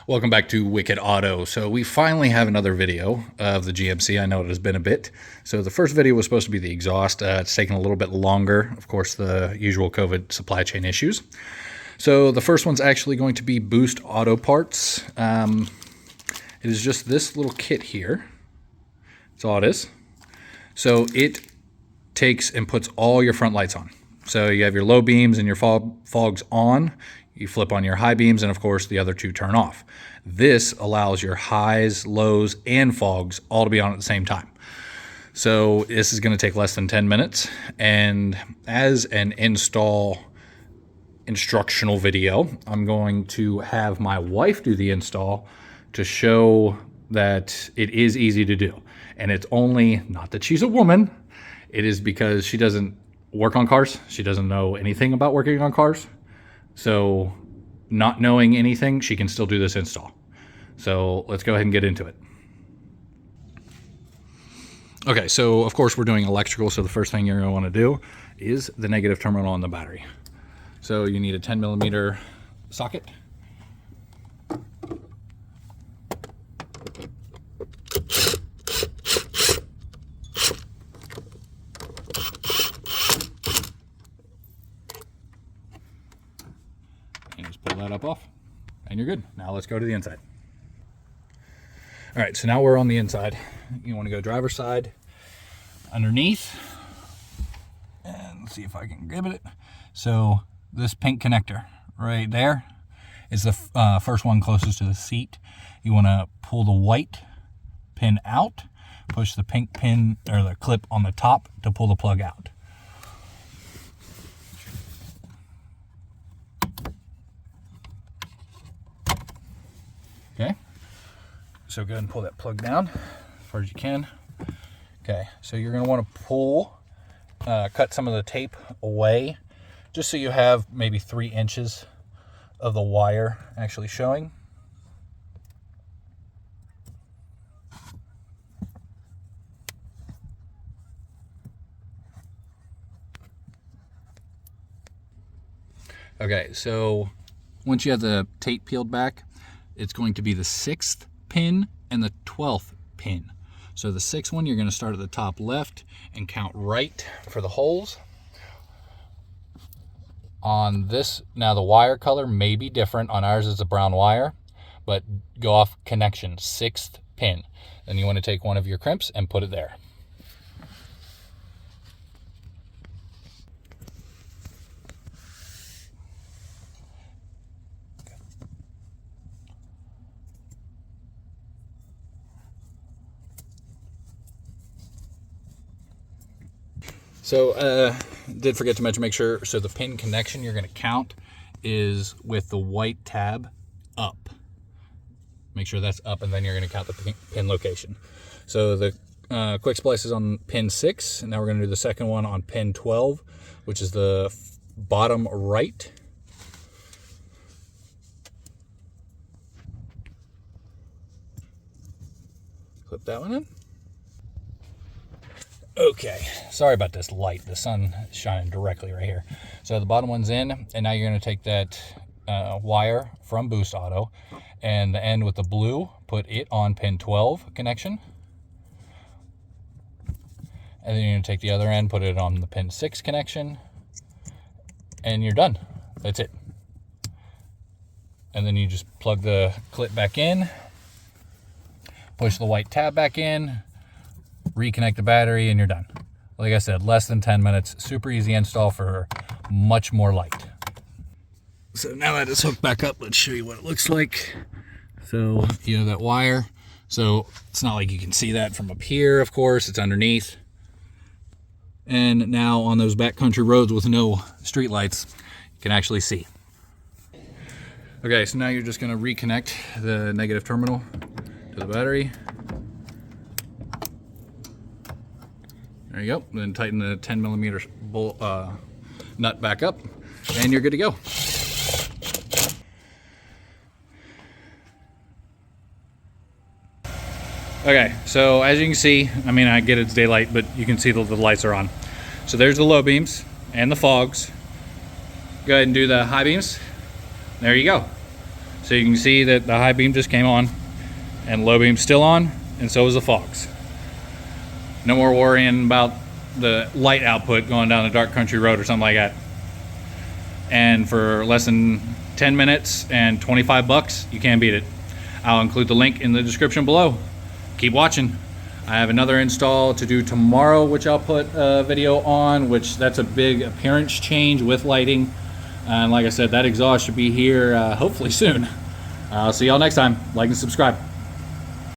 Welcome back to Wicked Auto. So we finally have another video of the GMC. I know it has been a bit. So the first video was supposed to be the exhaust. It's taken a little bit longer. Of course, the usual COVID supply chain issues. So the first one's actually going to be BoostAutoParts. It is just this little kit here. That's all it is. So it takes and puts all your front lights on. So you have your low beams and your fogs on. You flip on your high beams, and of course the other two turn off. This allows your highs, lows, and fogs all to be on at the same time. So this is going to take less than 10 minutes. And as an install instructional video, I'm going to have my wife do the install to show that it is easy to do. And it's only, not that she's a woman, it is because she doesn't work on cars. She doesn't know anything about working on cars. So not knowing anything, she can still do this install. So let's go ahead and get into it. Okay, so of course we're doing electrical, so the first thing you're going to want to do is the negative terminal on the battery. So you need a 10mm socket. Pull that up off and you're good. Now let's go to the inside. All right, so now we're on the inside. You want to go driver's side underneath and see if I can grab it. So this pink connector right there is the first one closest to the seat. You want to pull the white pin out, push the pink pin or the clip on the top to pull the plug out. Okay, so go ahead and pull that plug down as far as you can. Okay, so you're going to want to pull, cut some of the tape away, just so you have maybe 3 inches of the wire actually showing. Okay, so once you have the tape peeled back, it's going to be the 6th pin and the 12th pin. So the 6th one, you're going to start at the top left and count right for the holes. On this, now the wire color may be different. On ours it's a brown wire, but go off connection, 6th pin. Then you want to take one of your crimps and put it there. So did forget to mention, make sure, so the pin connection you're going to count is with the white tab up. Make sure that's up, and then you're going to count the pin location. So the quick splice is on pin 6, and now we're going to do the second one on pin 12, which is the bottom right. Clip that one in. Okay, sorry about this light. The sun is shining directly right here. So the bottom one's in, and now you're going to take that wire from Boost Auto, and the end with the blue, put it on pin 12 connection. And then you're going to take the other end, put it on the pin 6 connection, and you're done. That's it. And then you just plug the clip back in, push the white tab back in, reconnect the battery, and you're done. Like I said, less than 10 minutes. Super easy install for much more light. So now that it's hooked back up, let's show you what it looks like. So you have that wire. So it's not like you can see that from up here, of course. It's underneath. And now on those backcountry roads with no street lights, you can actually see. Okay, so now you're just going to reconnect the negative terminal to the battery. There you go. Then tighten the 10mm nut back up, and you're good to go. Okay, so as you can see, I mean, I get it's daylight, but you can see the lights are on. So there's the low beams and the fogs. Go ahead and do the high beams. There you go. So you can see that the high beam just came on and low beam's still on, and so is the fogs. No more worrying about the light output going down a dark country road or something like that. And for less than 10 minutes and 25 bucks, you can't beat it. I'll include the link in the description below. Keep watching. I have another install to do tomorrow, which I'll put a video on, which that's a big appearance change with lighting. And like I said, that exhaust should be here hopefully soon. I'll see y'all next time. Like and subscribe.